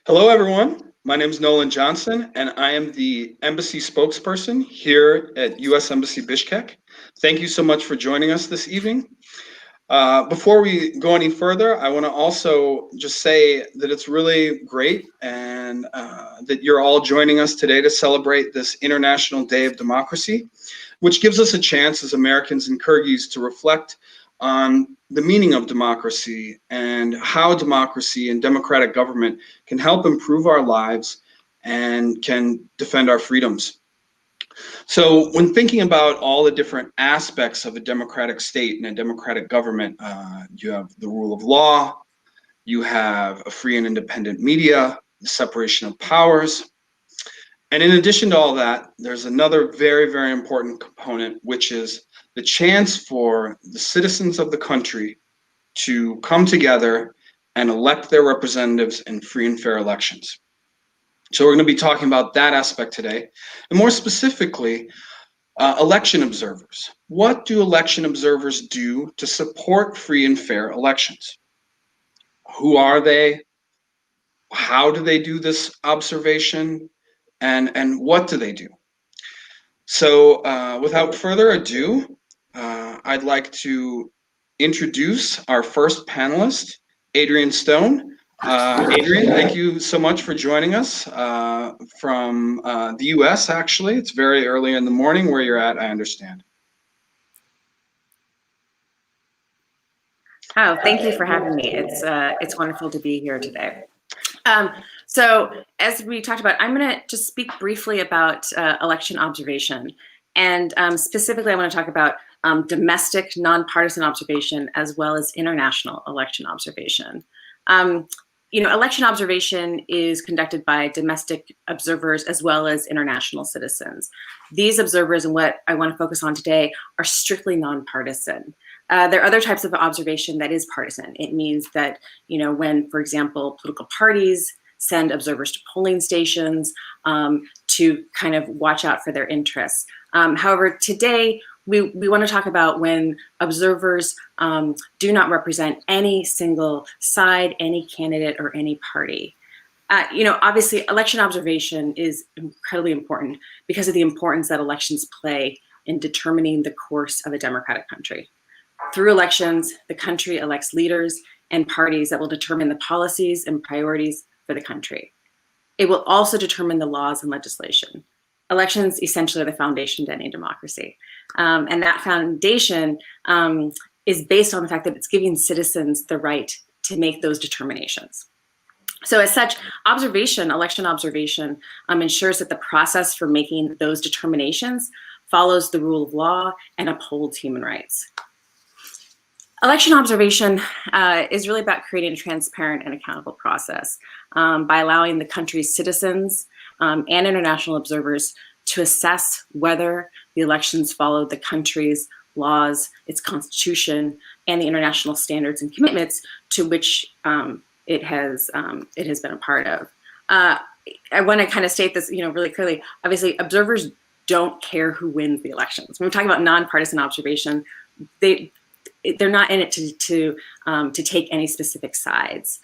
Hello, everyone. My name is Nolan Johnson, and I am the embassy spokesperson here at U.S. Embassy Bishkek. Thank you so much for joining us this evening. Before we go any further, I want to also just say that it's really great and that you're all joining us today to celebrate this International Day of Democracy, which gives us a chance as Americans in Kyrgyz to reflect on the meaning of democracy and how democracy and democratic government can help improve our lives and can defend our freedoms. So when thinking about all the different aspects of a democratic state and a democratic government, you have the rule of law, you have a free and independent media, the separation of powers. And in addition to all that, there's another very, very important component, which is the chance for the citizens of the country to come together and elect their representatives in free and fair elections. So we're going to be talking about that aspect today, and more specifically, election observers. What do election observers do to support free and fair elections? Who are they? How do they do this observation? And what do they do? So without further ado, I'd like to introduce our first panelist, Adrian Stone. Adrian, thank you so much for joining us from the US, actually. It's very early in the morning where you're at, I understand. Oh, thank you for having me. It's wonderful to be here today. So as we talked about, I'm going to just speak briefly about election observation. And specifically, I want to talk about domestic nonpartisan observation as well as international election observation. Election observation is conducted by domestic observers as well as international citizens. These observers, and what I want to focus on today, are strictly nonpartisan. There are other types of observation that is partisan. It means that, when, for example, political parties send observers to polling stations to kind of watch out for their interests. However, today, we want to talk about when observers do not represent any single side, any candidate, or any party. Obviously, election observation is incredibly important because of the importance that elections play in determining the course of a democratic country. Through elections, the country elects leaders and parties that will determine the policies and priorities for the country. It will also determine the laws and legislation. Elections essentially are the foundation to any democracy. And that foundation is based on the fact that it's giving citizens the right to make those determinations. So as such, election observation ensures that the process for making those determinations follows the rule of law and upholds human rights. Election observation is really about creating a transparent and accountable process by allowing the country's citizens and international observers to assess whether the elections followed the country's laws, its constitution, and the international standards and commitments to which it has been a part of. I want to kind of state this, really clearly. Obviously, observers don't care who wins the elections. When we're talking about nonpartisan observation, they're not in it to take any specific sides.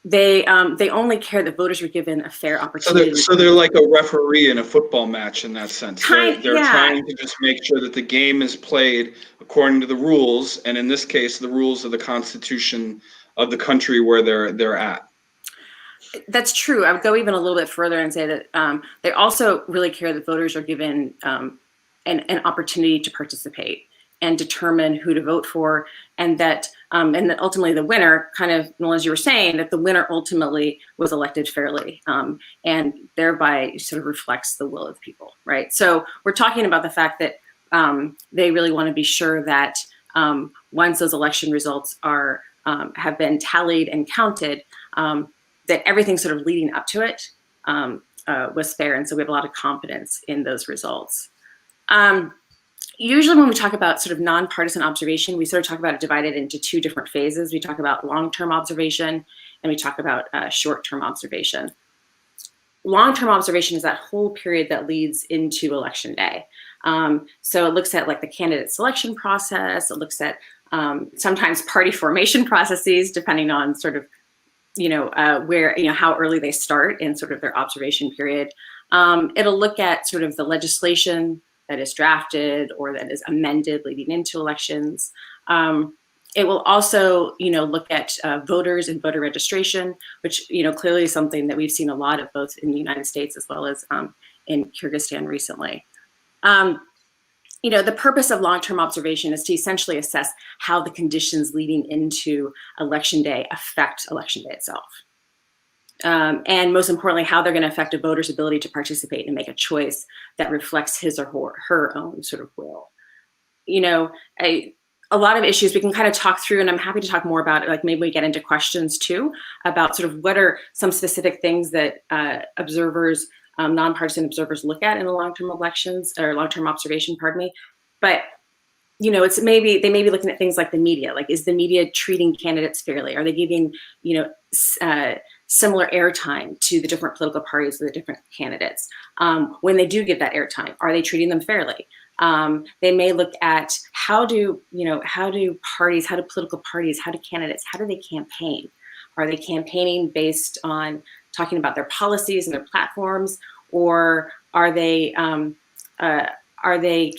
They only care that voters were given a fair opportunity. So they're like a referee in a football match in that sense. They're trying to just make sure that the game is played according to the rules, and in this case, the rules of the Constitution of the country where they're at. That's true. I would go even a little bit further and say that they also really care that voters are given an opportunity to participate and determine who to vote for, and that ultimately the winner, kind of, as you were saying, that the winner ultimately was elected fairly, and thereby sort of reflects the will of the people, right? So we're talking about the fact that they really want to be sure that once those election results have been tallied and counted, that everything sort of leading up to it was fair, and so we have a lot of confidence in those results. Usually when we talk about sort of nonpartisan observation, we sort of talk about it divided into two different phases. We talk about long-term observation and we talk about short-term observation. Long-term observation is that whole period that leads into election day. So it looks at like the candidate selection process. It looks at sometimes party formation processes, depending on sort of where, how early they start in sort of their observation period. It'll look at sort of the legislation that is drafted or that is amended leading into elections. It will also, look at voters and voter registration, which, clearly is something that we've seen a lot of both in the United States as well as in Kyrgyzstan recently. The purpose of long-term observation is to essentially assess how the conditions leading into election day affect election day itself. And most importantly, how they're going to affect a voter's ability to participate and make a choice that reflects his or her own sort of will. A lot of issues we can kind of talk through, and I'm happy to talk more about it, like maybe we get into questions too, about sort of what are some specific things that observers, nonpartisan observers look at in the long-term elections or long-term observation, pardon me. But, they may be looking at things like the media, like is the media treating candidates fairly? Are they giving, similar airtime to the different political parties or the different candidates? When they do give that airtime, are they treating them fairly? They may look at how do political parties, how do candidates, how do they campaign? Are they campaigning based on talking about their policies and their platforms, or are they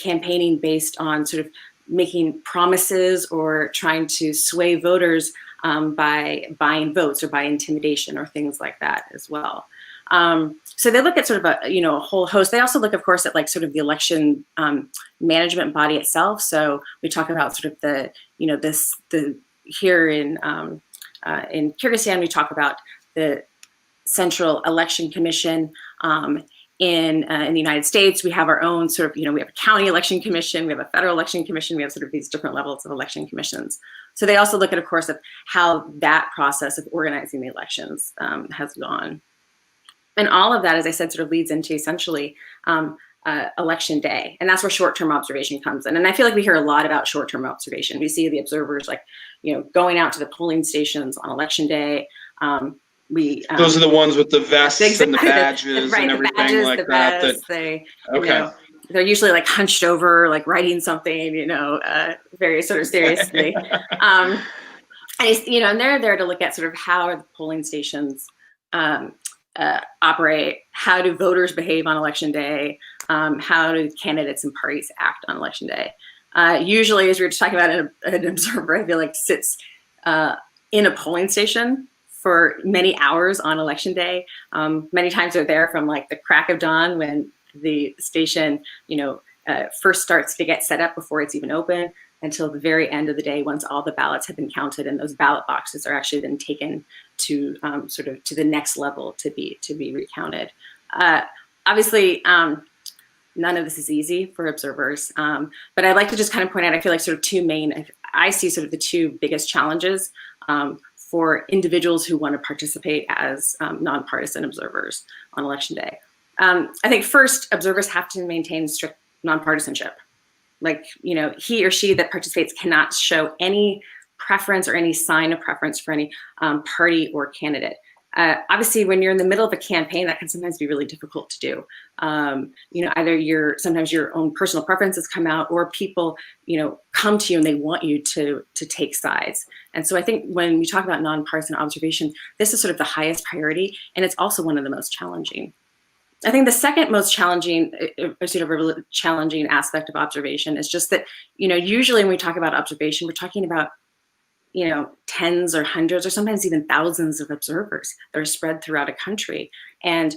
campaigning based on sort of making promises or trying to sway voters by buying votes or by intimidation or things like that as well? So they look at sort of a whole host. They also look, of course, at like sort of the election management body itself. So we talk about sort of the here in Kyrgyzstan, we talk about the Central Election Commission. In the United States, we have our own sort of, we have a county election commission, we have a federal election commission, we have sort of these different levels of election commissions. So they also look at, of course, of how that process of organizing the elections has gone. And all of that, as I said, sort of leads into essentially election day. And that's where short-term observation comes in. And I feel like we hear a lot about short-term observation. We see the observers like, going out to the polling stations on election day. Those are the ones with the vests and the badges and everything like that. They're usually like hunched over, like writing something, very sort of seriously. And they're there to look at sort of how the polling stations operate, how do voters behave on election day, how do candidates and parties act on election day. Usually, as we were just talking about, an observer, I feel like sits in a polling station for many hours on election day. Many times they're there from like the crack of dawn when the station, first starts to get set up before it's even open until the very end of the day once all the ballots have been counted and those ballot boxes are actually then taken to sort of to the next level to be recounted. Obviously, none of this is easy for observers, but I'd like to just kind of point out, I feel like sort of I see sort of the two biggest challenges for individuals who want to participate as nonpartisan observers on election day. I think first, observers have to maintain strict nonpartisanship. Like, he or she that participates cannot show any preference or any sign of preference for any party or candidate. Obviously, when you're in the middle of a campaign, that can sometimes be really difficult to do. Either sometimes your own personal preferences come out, or people, come to you and they want you to take sides. And so I think when we talk about nonpartisan observation, this is sort of the highest priority, and it's also one of the most challenging. I think the second most challenging, challenging aspect of observation is just that, usually when we talk about observation, we're talking about tens or hundreds or sometimes even thousands of observers that are spread throughout a country. And,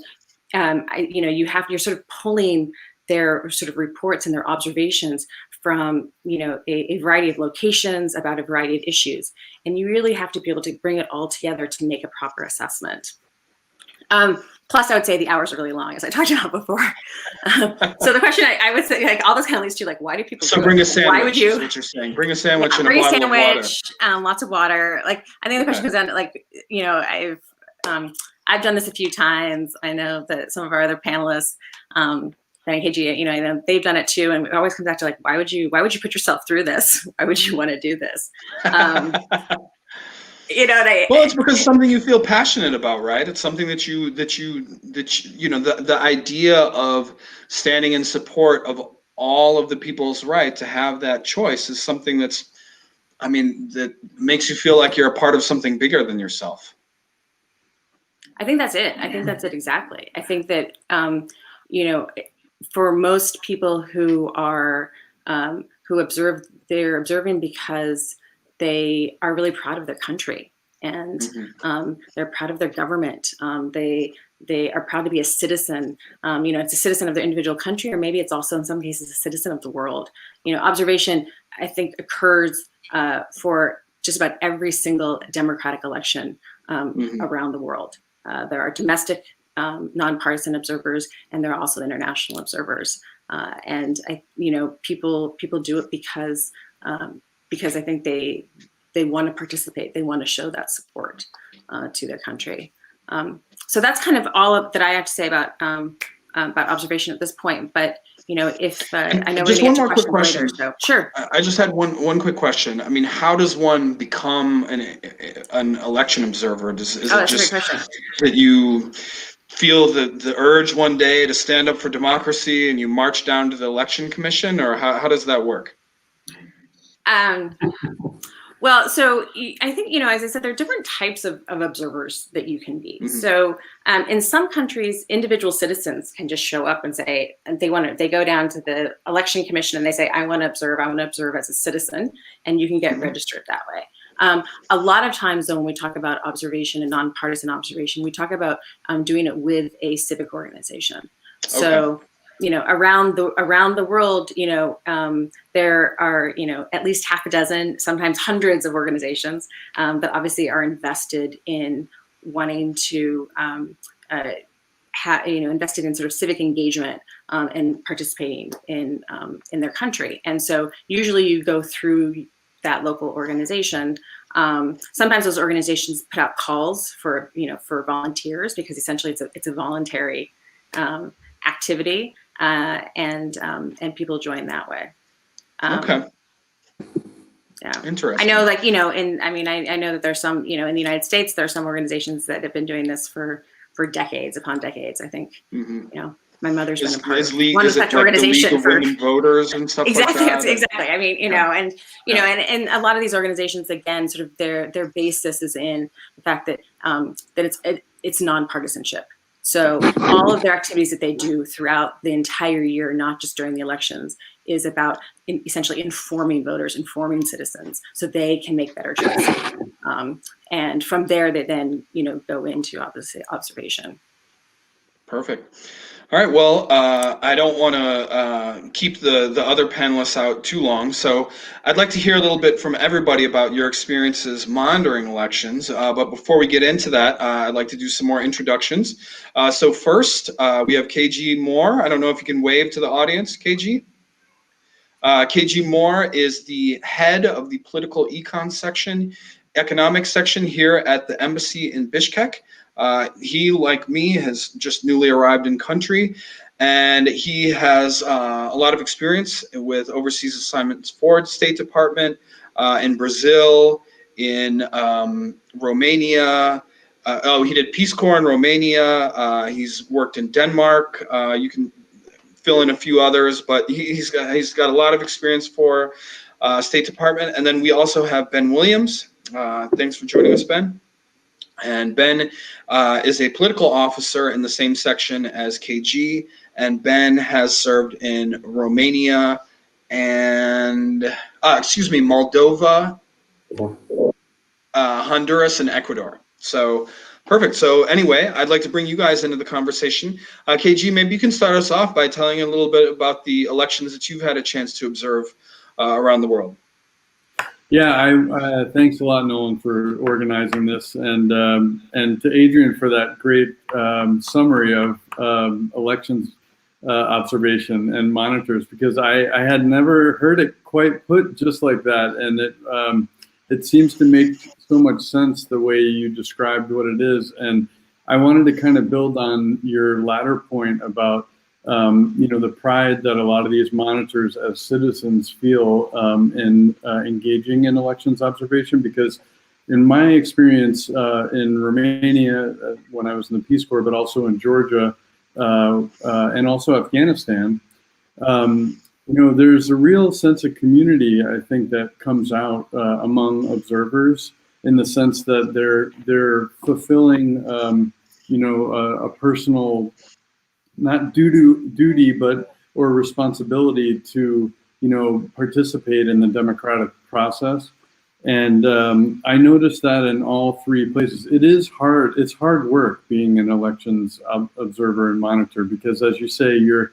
you're sort of pulling their sort of reports and their observations from, a variety of locations about a variety of issues. And you really have to be able to bring it all together to make a proper assessment. Plus, I would say the hours are really long, as I talked about before. So the question I would say, like, all this kind of leads to, like, why do people? So bring a sandwich. Why would you? Is what you're saying. Bring a sandwich and bring a bottle a sandwich, of water. Lots of water. Like, I think the question comes down to, like, I've done this a few times. I know that some of our other panelists, KG, they've done it too, and it always comes back to, like, why would you put yourself through this? Why would you want to do this? Well, it's because it's something you feel passionate about, right? It's something that the idea of standing in support of all of the people's right to have that choice is something that makes you feel like you're a part of something bigger than yourself. I think that's it. I think that's it exactly. I think that you know, for most people who are who observe, they're observing because they are really proud of their country, and they're proud of their government. They are proud to be a citizen. You know, it's a citizen of their individual country, or maybe it's also in some cases a citizen of the world. You know, observation, I think, occurs for just about every single democratic election around the world. There are domestic nonpartisan observers, and there are also international observers. And you know, people do it because I think they want to participate. They want to show that support to their country. So that's kind of all that I have to say about observation at this point. But you know, if I know just one more quick question. Later, so sure. I just had one quick question. I mean, how does one become an election observer? Is it just that you feel the urge one day to stand up for democracy and you march down to the election commission, or how does that work? Well, so I think, you know, as I said, there are different types of observers that you can be. So in some countries, individual citizens can just show up and say, and they go down to the election commission and they say, I want to observe as a citizen, and you can get registered that way. A lot of times, though, when we talk about observation and nonpartisan observation, we talk about doing it with a civic organization. So, you know, around the world, you know, there are, you know, at least half a dozen, sometimes hundreds of organizations that obviously are invested in wanting to, you know, invested in sort of civic engagement and participating in their country. And so usually you go through that local organization. Sometimes those organizations put out calls for, you know, for volunteers, because essentially it's a voluntary activity, and people join that way. Okay. Yeah. Interesting. I know, like, you know, I know that there's some, you know, in the United States, there are some organizations that have been doing this for decades upon decades. I think, you know, my mother's been a part of one such organization for women voters and stuff like that. Exactly. I mean, you know, and you know, and a lot of these organizations, again, sort of their basis is in the fact that that it's nonpartisanship. So all of their activities that they do throughout the entire year, not just during the elections, is about essentially informing voters, informing citizens, so they can make better choices. And from there, they then, you know, go into obviously observation. Perfect. All right. Well, I don't want to keep the other panelists out too long, so I'd like to hear a little bit from everybody about your experiences monitoring elections. But before we get into that, I'd like to do some more introductions. So first, we have KG Moore. I don't know if you can wave to the audience, KG. KG Moore is the head of the political economics section here at the embassy in Bishkek. He, like me, has just newly arrived in country, and he has a lot of experience with overseas assignments for the State Department, in Brazil, in Romania. He did Peace Corps in Romania. He's worked in Denmark. You can fill in a few others, but he's got a lot of experience for State Department. And then we also have Ben Williams. Thanks for joining us, Ben. And Ben is a political officer in the same section as KG, and Ben has served in Romania and, Moldova, Honduras, and Ecuador. So, perfect. So anyway, I'd like to bring you guys into the conversation. KG, maybe you can start us off by telling a little bit about the elections that you've had a chance to observe around the world. Yeah, thanks a lot, Nolan, for organizing this, and to Adrian for that great summary of elections observation and monitors, because I had never heard it quite put just like that, and it seems to make so much sense the way you described what it is. And I wanted to kind of build on your latter point about you know, the pride that a lot of these monitors as citizens feel in engaging in elections observation, because in my experience in Romania, when I was in the Peace Corps, but also in Georgia and also Afghanistan, you know, there's a real sense of community, I think, that comes out among observers, in the sense that they're fulfilling a personal, not duty, but or responsibility to, participate in the democratic process. And I noticed that in all three places. It is hard. It's hard work being an elections observer and monitor, because, as you say, you're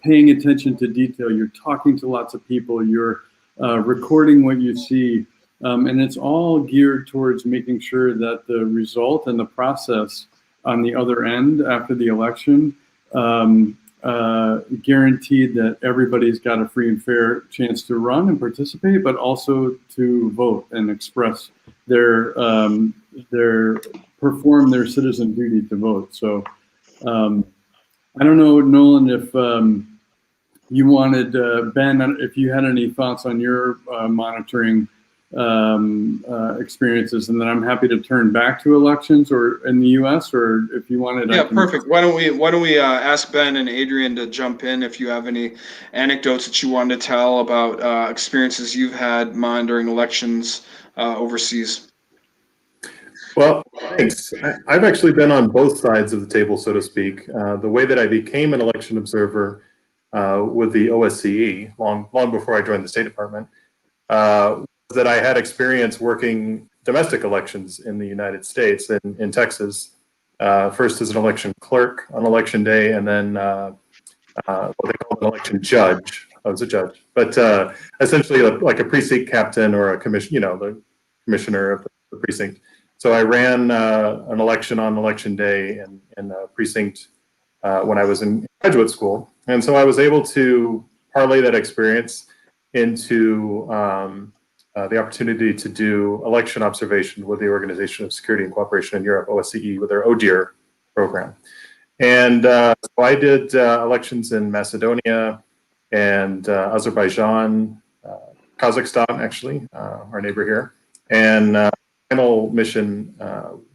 paying attention to detail. You're talking to lots of people. You're recording what you see. And it's all geared towards making sure that the result and the process on the other end after the election guaranteed that everybody's got a free and fair chance to run and participate, but also to vote and express their perform their citizen duty to vote. So I don't know, Nolan, if you wanted, Ben, if you had any thoughts on your monitoring experiences, and then I'm happy to turn back to elections or in the U.S. or if you wanted. Yeah, perfect. Why don't we ask Ben and Adrian to jump in if you have any anecdotes that you wanted to tell about experiences you've had monitoring elections overseas. Well, thanks. I've actually been on both sides of the table, so to speak. The way that I became an election observer with the OSCE long before I joined the State Department. That I had experience working domestic elections in the United States, in Texas, first as an election clerk on election day, and then what they call an election judge. I was a judge, but essentially like a precinct captain or a commission, the commissioner of the precinct. So I ran an election on election day in a precinct when I was in graduate school, and so I was able to parlay that experience into the opportunity to do election observation with the Organization of Security and Cooperation in Europe, OSCE, with their ODIHR program. And so I did elections in Macedonia and Azerbaijan, Kazakhstan, actually, our neighbor here. And final mission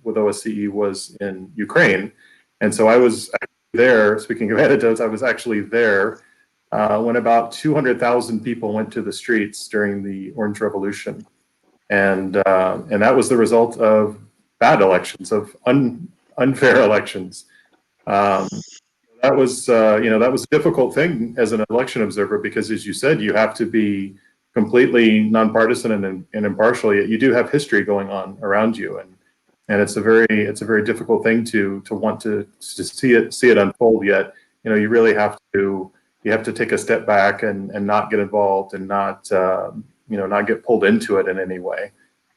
with OSCE was in Ukraine. And so I was actually there, speaking of anecdotes, I was actually there when about 200,000 people went to the streets during the Orange Revolution, and that was the result of bad elections, of unfair elections. That was a difficult thing as an election observer, because, as you said, you have to be completely nonpartisan and impartial. Yet you do have history going on around you, and it's a very difficult thing to want to see it unfold. Yet you really have to take a step back and not get involved and not get pulled into it in any way.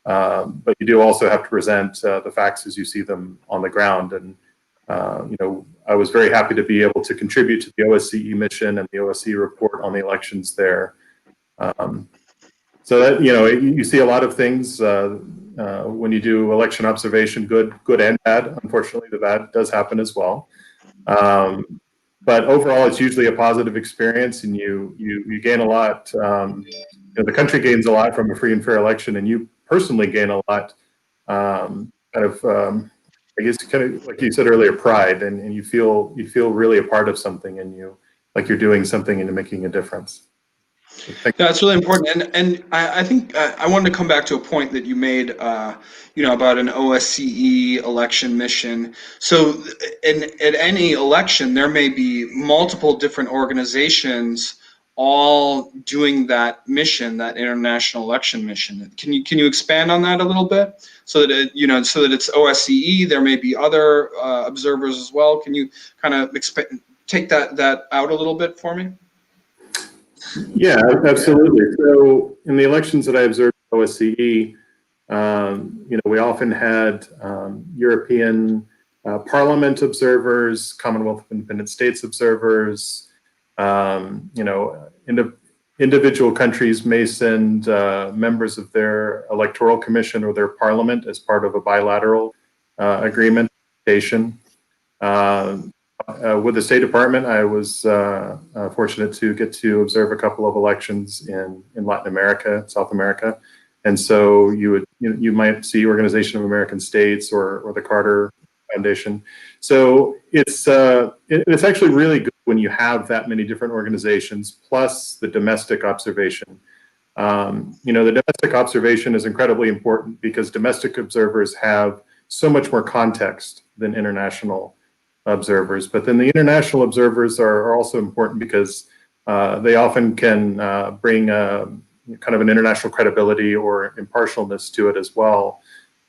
But you do also have to present the facts as you see them on the ground. And I was very happy to be able to contribute to the OSCE mission and the OSCE report on the elections there. So that you see a lot of things when you do election observation, good and bad. Unfortunately, the bad does happen as well. But overall, it's usually a positive experience, and you gain a lot. The country gains a lot from a free and fair election, and you personally gain a lot. I guess, kind of like you said earlier, pride, and you feel really a part of something, and you're doing something and you're making a difference. That's really important, and I think I wanted to come back to a point that you made, about an OSCE election mission. So, at any election, there may be multiple different organizations all doing that mission, that international election mission. Can you expand on that a little bit, so that it's OSCE? There may be other observers as well. Can you kind of take that out a little bit for me? Yeah, absolutely. So in the elections that I observed at OSCE, we often had European Parliament observers, Commonwealth of Independent States observers. Individual countries may send members of their electoral commission or their parliament as part of a bilateral agreement. With the State Department, I was fortunate to get to observe a couple of elections in Latin America, South America, and so you might see Organization of American States or the Carter Foundation. So it's actually really good when you have that many different organizations plus the domestic observation. The domestic observation is incredibly important because domestic observers have so much more context than international observers. But then the international observers are also important because they often can bring kind of an international credibility or impartialness to it as well.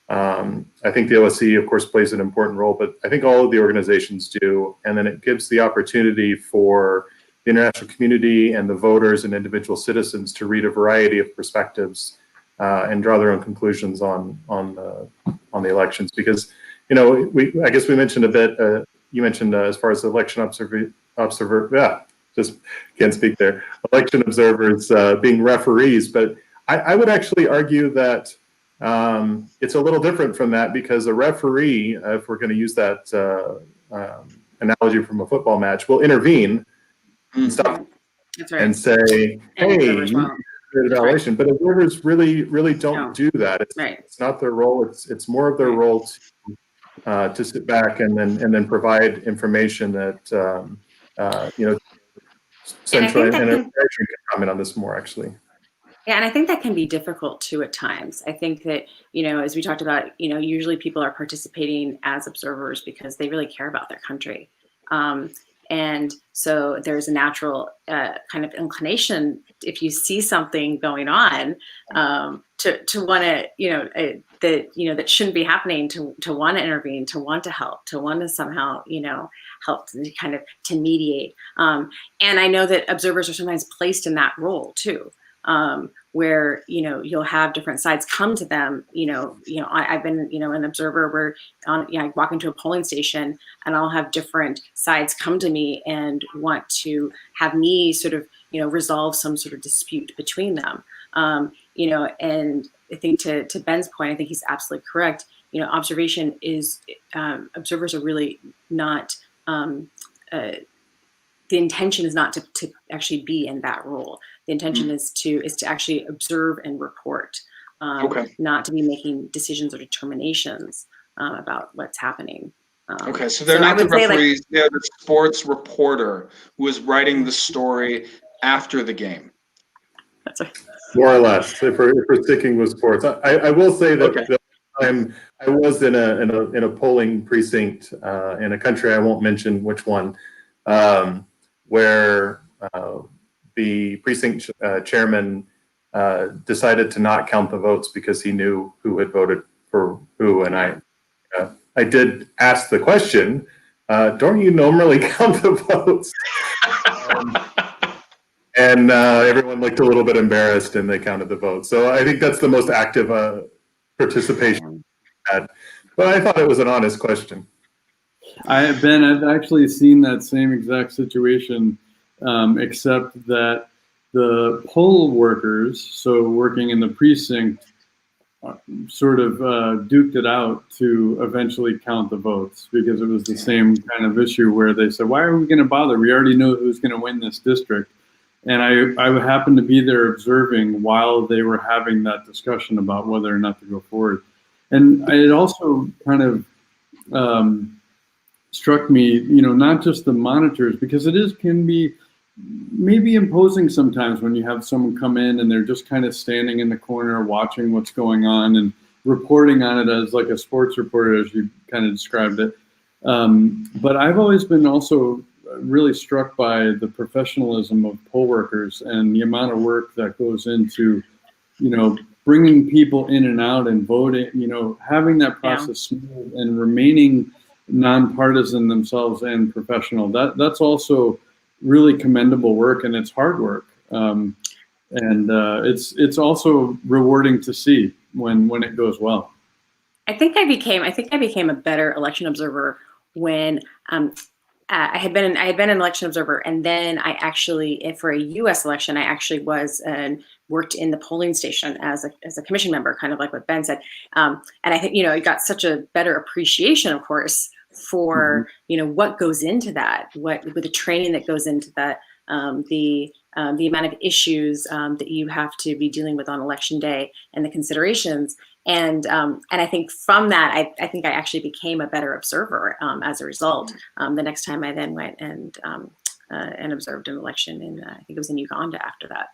I think the OSCE, of course, plays an important role, but I think all of the organizations do. And then it gives the opportunity for the international community and the voters and individual citizens to read a variety of perspectives and draw their own conclusions on the elections. Because, you know, I guess we mentioned a bit. You mentioned as far as election just can't speak there. Election observers being referees, but I would actually argue that it's a little different from that, because a referee, if we're going to use that analogy from a football match, will intervene and stop and say, "Hey, you did a violation." But observers really don't do that. It's not their role. It's more of their role to sit back and then provide information that you know. Central and can comment on this more, actually. Yeah, and I think that can be difficult too at times. I think that, you know, as we talked about, you know, usually people are participating as observers because they really care about their country. And so there's a natural kind of inclination, if you see something going on, to want to, that shouldn't be happening, to want to intervene, to want to help, to want to somehow, help to kind of to mediate. And I know that observers are sometimes placed in that role too. Where, you'll have different sides come to them. I've been, an observer where I walk into a polling station and I'll have different sides come to me and want to have me sort of, resolve some sort of dispute between them. And I think to Ben's point, I think he's absolutely correct. Observation is, observers are really not, the intention is not to actually be in that role. The intention is to actually observe and report, not to be making decisions or determinations about what's happening. Okay, so they're not the referees; they're the sports reporter who is writing the story after the game. That's right. More or less, if we're sticking with sports, I will say that I was in a polling precinct in a country I won't mention which one, where the precinct chairman decided to not count the votes because he knew who had voted for who, and I did ask the question, don't you normally count the votes? And everyone looked a little bit embarrassed and they counted the votes. So I think that's the most active participation I had. But I thought it was an honest question. I've actually seen that same exact situation, except that the poll workers, so working in the precinct, sort of duked it out to eventually count the votes, because it was the same kind of issue where they said, why are we going to bother? We already know who's going to win this district. And I happened to be there observing while they were having that discussion about whether or not to go forward. And it also kind of struck me, not just the monitors, because can be maybe imposing sometimes when you have someone come in and they're just kind of standing in the corner watching what's going on and reporting on it as like a sports reporter, as you kind of described it. But I've always been also really struck by the professionalism of poll workers and the amount of work that goes into, bringing people in and out and voting, having that process smooth and remaining nonpartisan themselves and professional. That's also really commendable work, and it's hard work. And it's also rewarding to see when it goes well. I think I became a better election observer when I had been an election observer, and then I actually, for a U.S. election, I actually was worked in the polling station as a commission member, kind of like what Ben said. And I think I got such a better appreciation, of course, for what goes into that, with the training that goes into that, the amount of issues that you have to be dealing with on election day, and the considerations. And I think from that, I think I actually became a better observer as a result. The next time I then went and observed an election in, I think it was in Uganda after that.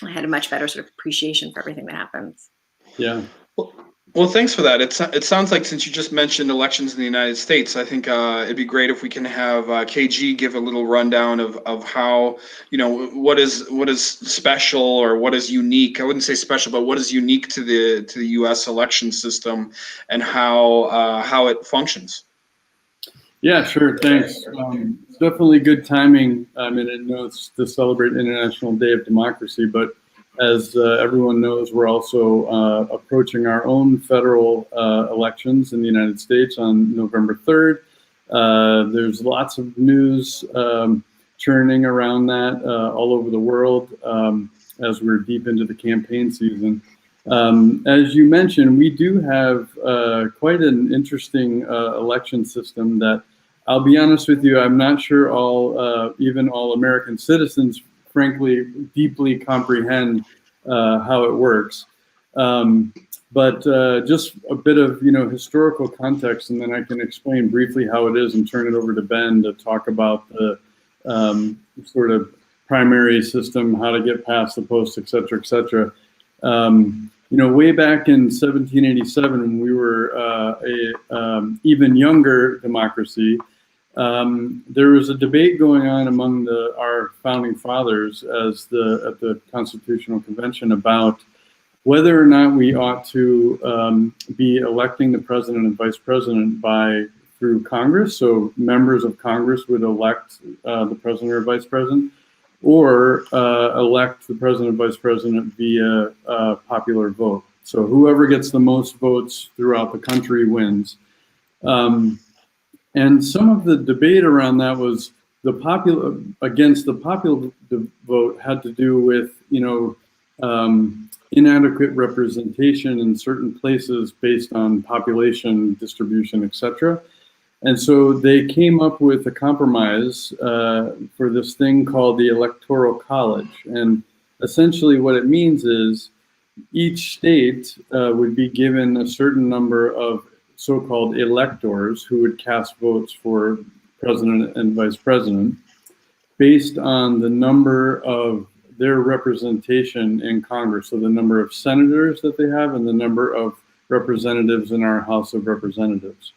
I had a much better sort of appreciation for everything that happens. Yeah. Well, thanks for that. It sounds like, since you just mentioned elections in the United States, I think it'd be great if we can have KG give a little rundown of how, what is special or what is unique. I wouldn't say special, but what is unique to the U.S. election system and how it functions. Yeah, sure. Thanks. It's definitely good timing. I mean, I know it's to celebrate International Day of Democracy, but as everyone knows, we're also approaching our own federal elections in the United States on November 3rd. There's lots of news churning around that all over the world as we're deep into the campaign season. As you mentioned, we do have quite an interesting election system that, I'll be honest with you, I'm not sure even all American citizens, frankly, deeply comprehend how it works. But just a bit of historical context, and then I can explain briefly how it is and turn it over to Ben to talk about the sort of primary system, how to get past the post, et cetera, et cetera. Way back in 1787, when we were a even younger democracy, there was a debate going on among our founding fathers at the Constitutional Convention about whether or not we ought to be electing the president and vice president through Congress. So members of Congress would elect the president or vice president, or elect the president and vice president via popular vote. So whoever gets the most votes throughout the country wins. And some of the debate around that was against the popular vote had to do with, inadequate representation in certain places based on population distribution, et cetera. And so they came up with a compromise for this thing called the Electoral College. And essentially what it means is each state would be given a certain number of so-called electors who would cast votes for president and vice president based on the number of their representation in Congress. So the number of senators that they have and the number of representatives in our House of Representatives.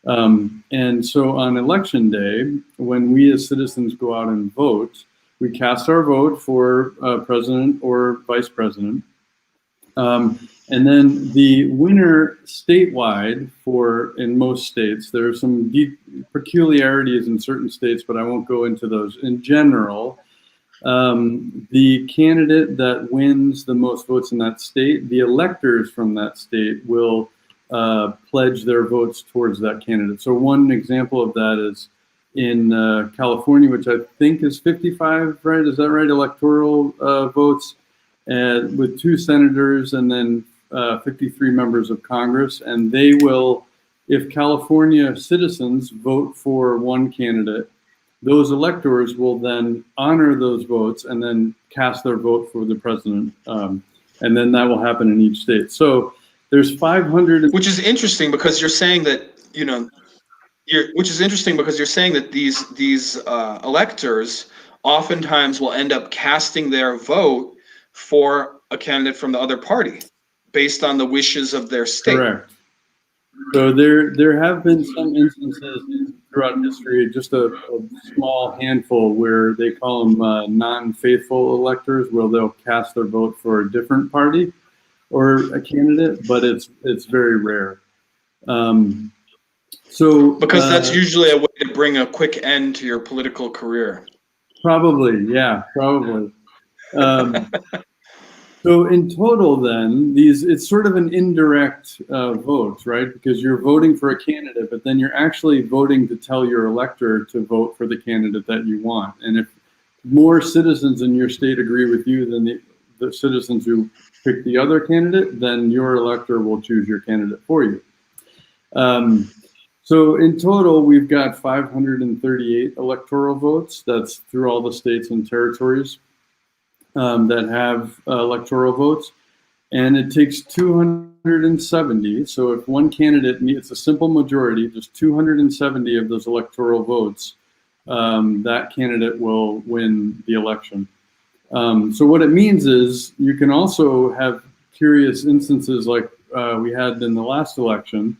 And so on election day, when we as citizens go out and vote, we cast our vote for president or vice president. And then the winner statewide in most states, there are some deep peculiarities in certain states, but I won't go into those. In general, the candidate that wins the most votes in that state, the electors from that state will pledge their votes towards that candidate. So one example of that is in California, which I think is 55, right? Is that right? Electoral votes with 2 senators and then 53 members of Congress. And they will, if California citizens vote for one candidate, those electors will then honor those votes and then cast their vote for the president. And then that will happen in each state. So there's 500. Which is interesting because you're saying that, these electors oftentimes will end up casting their vote for a candidate from the other party based on the wishes of their state. Correct. So there have been some instances throughout history, just a small handful, where they call them non-faithful electors, where they'll cast their vote for a different party or a candidate, but it's very rare. Because that's usually a way to bring a quick end to your political career. Probably, yeah, probably. So in total, then, it's sort of an indirect vote, right? Because you're voting for a candidate, but then you're actually voting to tell your elector to vote for the candidate that you want. And if more citizens in your state agree with you than the citizens who pick the other candidate, then your elector will choose your candidate for you. So in total, we've got 538 electoral votes. That's through all the states and territories that have electoral votes. And it takes 270. So if one candidate it's a simple majority, just 270 of those electoral votes, that candidate will win the election. So what it means is you can also have curious instances like we had in the last election,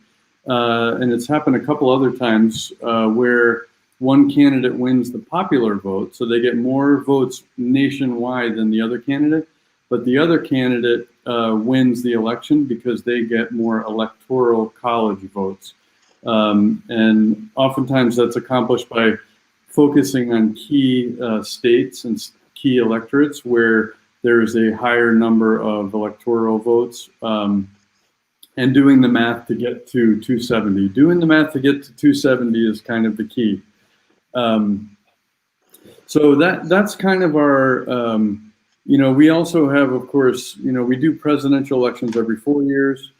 and it's happened a couple other times where one candidate wins the popular vote, so they get more votes nationwide than the other candidate, but the other candidate wins the election because they get more electoral college votes. And oftentimes that's accomplished by focusing on key states and key electorates where there's a higher number of electoral votes, and doing the math to get to 270. Doing the math to get to 270 is kind of the key. So that's kind of our, we also have, of course, we do presidential elections every 4 years.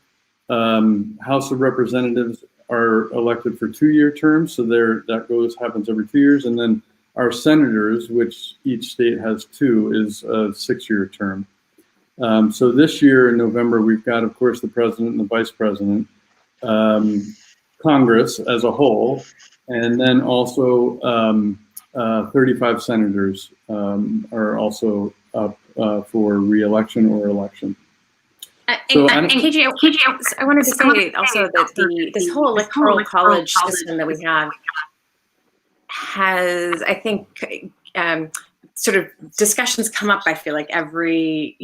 House of Representatives are elected for 2-year terms, so happens every 2 years, and then our senators, which each state has 2, is a 6-year term. So this year in November, we've got, of course, the president and the vice president, Congress as a whole, and then also 35 senators are also up for re-election or election. KJ, I wanted to say also that this whole electoral college system that we have has, I think, sort of discussions come up, I feel like probably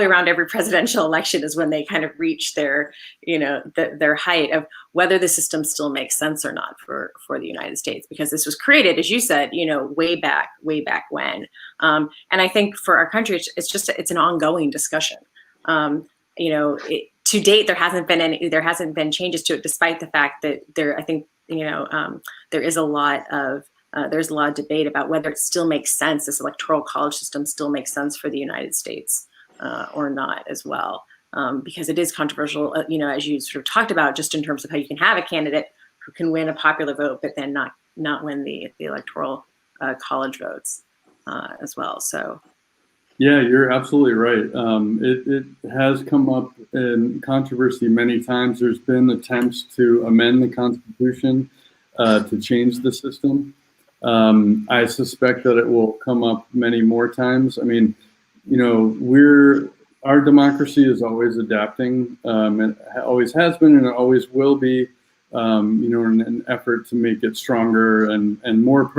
around every presidential election is when they kind of reach their height of whether the system still makes sense or not for the United States, because this was created, as you said, way back when. And I think for our country, it's an ongoing discussion. To date, there hasn't been changes to it, despite the fact that there is a lot of debate about whether it still makes sense, this electoral college system still makes sense for the United States or not as well, because it is controversial, as you sort of talked about, just in terms of how you can have a candidate who can win a popular vote, but then not win the electoral college votes as well. So. Yeah, you're absolutely right. It has come up in controversy many times. There's been attempts to amend the Constitution to change the system. I suspect that it will come up many more times. I mean, our democracy is always adapting, and always has been, and it always will be. In an effort to make it stronger and more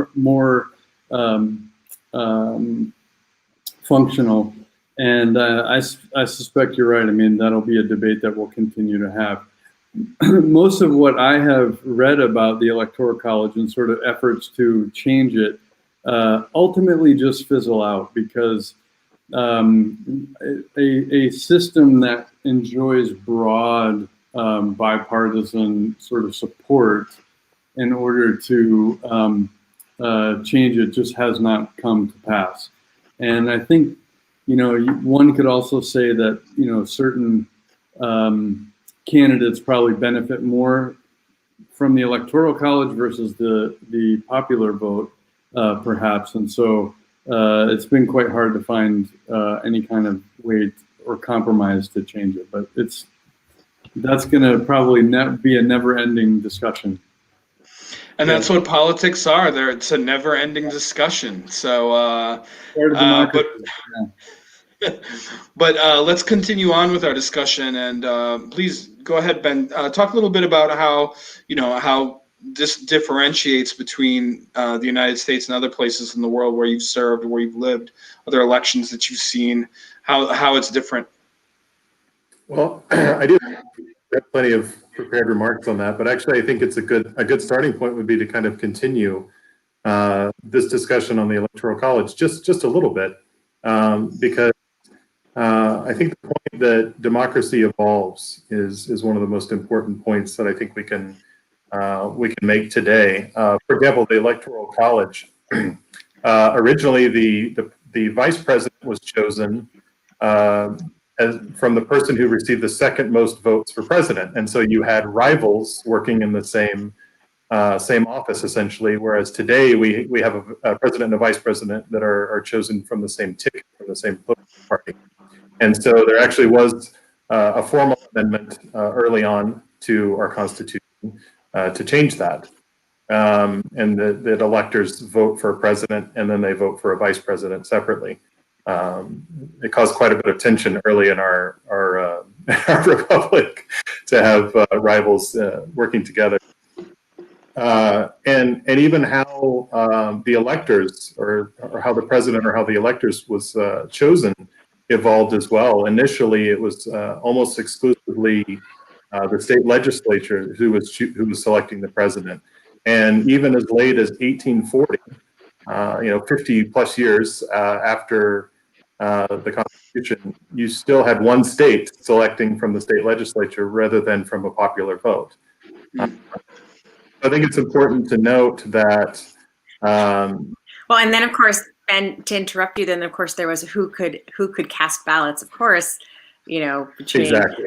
functional. And I suspect you're right. I mean, that'll be a debate that we'll continue to have. Most of what I have read about the Electoral College and sort of efforts to change it ultimately just fizzle out, because a system that enjoys broad bipartisan sort of support in order to change it just has not come to pass. And I think, one could also say that, certain candidates probably benefit more from the Electoral College versus the popular vote, perhaps. And so it's been quite hard to find any kind of way or compromise to change it. But that's going to probably be a never-ending discussion. And that's what politics are. It's a never-ending discussion. So, but let's continue on with our discussion. And please go ahead, Ben. Talk a little bit about how this differentiates between the United States and other places in the world where you've served, where you've lived, other elections that you've seen, how it's different. Well, I do have plenty of prepared remarks on that, but actually I think it's a good starting point would be to kind of continue this discussion on the Electoral College just a little bit, because I think the point that democracy evolves is one of the most important points that I think we can make today. For example, the Electoral College, originally the vice president was chosen from the person who received the second most votes for president. And so you had rivals working in the same office, essentially, whereas today we have a president and a vice president that are chosen from the same ticket, from the same political party. And so there actually was a formal amendment early on to our Constitution to change that. And that electors vote for a president and then they vote for a vice president separately. It caused quite a bit of tension early in our republic to have rivals working together. And even how the electors, or how the president or how the electors was chosen, evolved as well. Initially, it was almost exclusively the state legislature who was selecting the president, and even as late as 1840, 50 plus years after the Constitution, you still had one state selecting from the state legislature rather than from a popular vote. I think it's important to note that. Well, and then of course, and to interrupt you, then of course there was who could cast ballots. Of course, between Exactly.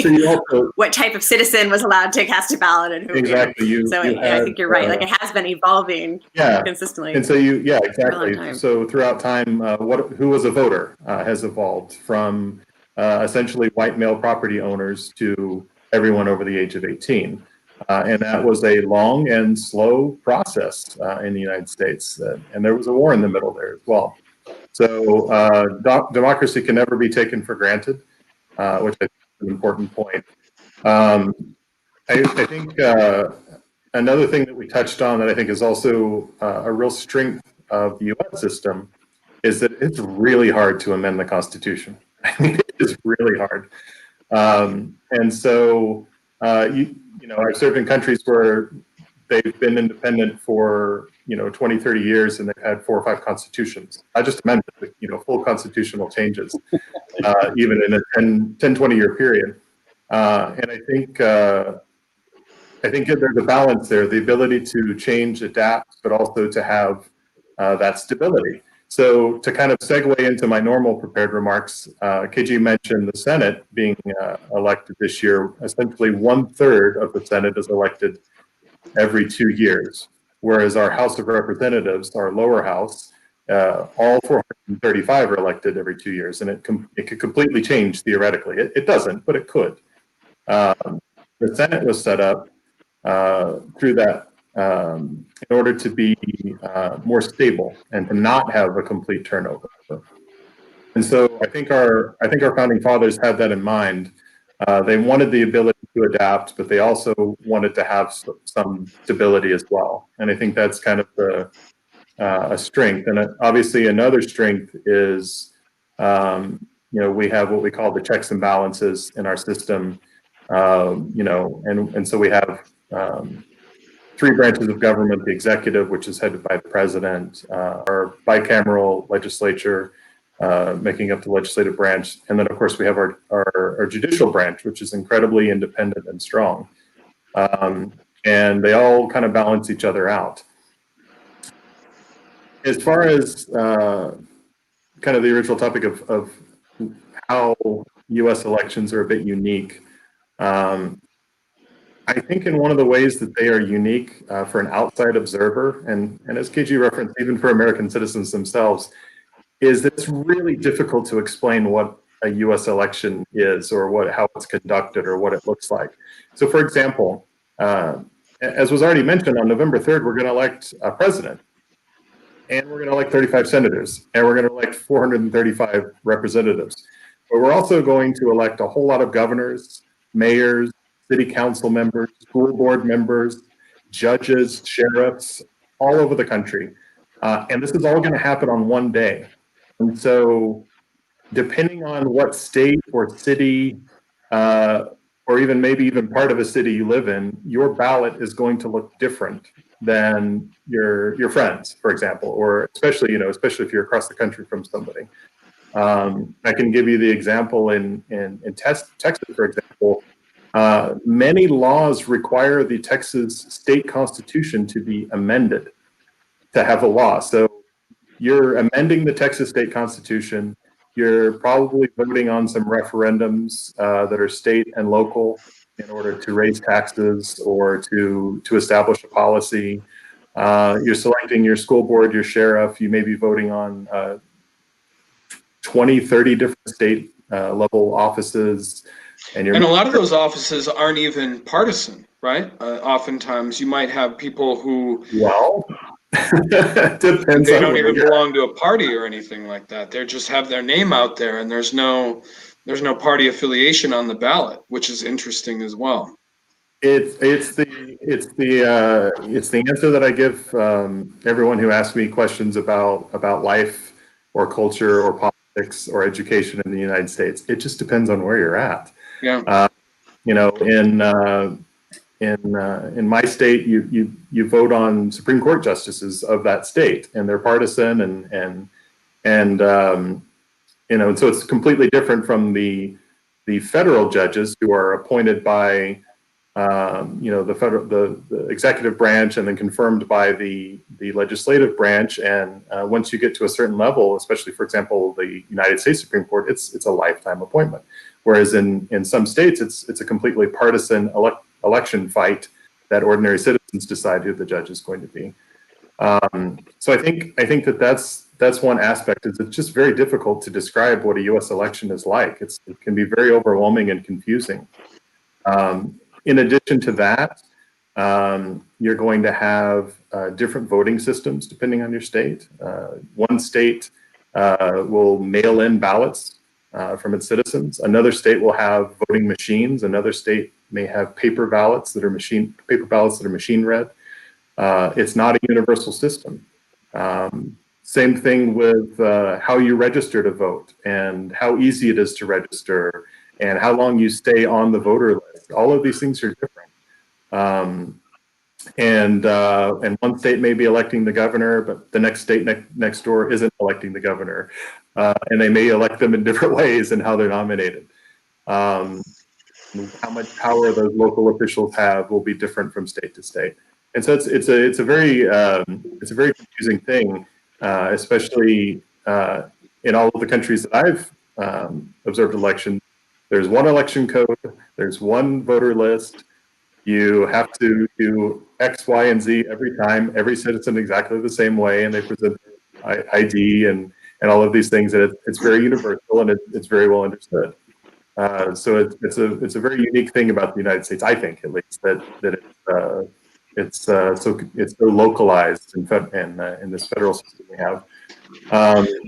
so you also, what type of citizen was allowed to cast a ballot and who. Exactly. I think you're right. Like it has been evolving consistently. And so exactly. So throughout time, who was a voter has evolved from essentially white male property owners to everyone over the age of 18. And that was a long and slow process in the United States. And there was a war in the middle there as well. So democracy can never be taken for granted, which I think is an important point. I think another thing that we touched on that I think is also a real strength of the U.S. system is that it's really hard to amend the Constitution. I mean, it is really hard. And so, I've served in countries where they've been independent for 20, 30 years, and they've had 4 or 5 constitutions. I just amended, full constitutional changes, even in a 10, 20 year period. And I think there's a balance there, the ability to change, adapt, but also to have that stability. So to kind of segue into my normal prepared remarks, KG mentioned the Senate being elected this year. Essentially 1/3 of the Senate is elected every 2 years, whereas our House of Representatives, our lower house, all 435 are elected every 2 years, and it could completely change theoretically. It doesn't, but it could. The Senate was set up through that in order to be more stable and to not have a complete turnover. And so I think our founding fathers had that in mind. They wanted the ability to adapt, but they also wanted to have some stability as well. And I think that's kind of a strength. And obviously another strength is, we have what we call the checks and balances in our system, and so we have 3 branches of government: the executive, which is headed by the president, our bicameral legislature, making up the legislative branch, and then of course we have our judicial branch, which is incredibly independent and strong, and they all kind of balance each other out. As far as kind of the original topic of how U.S. elections are a bit unique, I think in one of the ways that they are unique for an outside observer, and as KG referenced, even for American citizens themselves, is that it's really difficult to explain what a U.S. election is, or how it's conducted, or what it looks like. So, for example, as was already mentioned, on November 3rd, we're going to elect a president, and we're going to elect 35 senators, and we're going to elect 435 representatives. But we're also going to elect a whole lot of governors, mayors, city council members, school board members, judges, sheriffs, all over the country. And this is all going to happen on one day. And so depending on what state or city, or maybe even part of a city you live in, your ballot is going to look different than your friends, for example, or especially if you're across the country from somebody. I can give you the example in Texas, for example. Many laws require the Texas state constitution to be amended to have a law. So you're amending the Texas state constitution. You're probably voting on some referendums that are state and local in order to raise taxes or to establish a policy. You're selecting your school board, your sheriff. You may be voting on 20, 30 different state level offices. And a lot of those offices aren't even partisan, right? Oftentimes you might have people who depends. They don't even belong to a party or anything like that. They just have their name out there, and there's no there's no party affiliation on the ballot, which is interesting as well. It's the answer that I give everyone who asks me questions about life or culture or politics or education in the United States. It just depends on where you're at. Yeah. You know, in my state, you vote on Supreme Court justices of that state, and they're partisan, and you know, and so it's completely different from the federal judges who are appointed by you know, the executive branch and then confirmed by the legislative branch. And once you get to a certain level, especially, for example, the United States Supreme Court, it's a lifetime appointment. Whereas in some states, it's a completely partisan election fight that ordinary citizens decide who the judge is going to be. So I think that's one aspect. Is it's just very difficult to describe what a U.S. election is like. It can be very overwhelming and confusing. In addition to that, you're going to have different voting systems depending on your state. One state will mail in ballots from its citizens. Another state will have voting machines. Another state may have paper ballots that are machine read. It's not a universal system. Same thing with how you register to vote and how easy it is to register and how long you stay on the voter list. All of these things are different. And one state may be electing the governor, but the next state next door isn't electing the governor. And they may elect them in different ways in how they're nominated. How much power those local officials have will be different from state to state. And so it's a very confusing thing, especially in all of the countries that I've observed elections. There's one election code, there's one voter list. You have to do X, Y, and Z every time, every citizen exactly the same way, and they present ID and all of these things, and it's very universal and it's very well understood. So it's a very unique thing about the United States, I think, at least, that it's so localized in this federal system we have.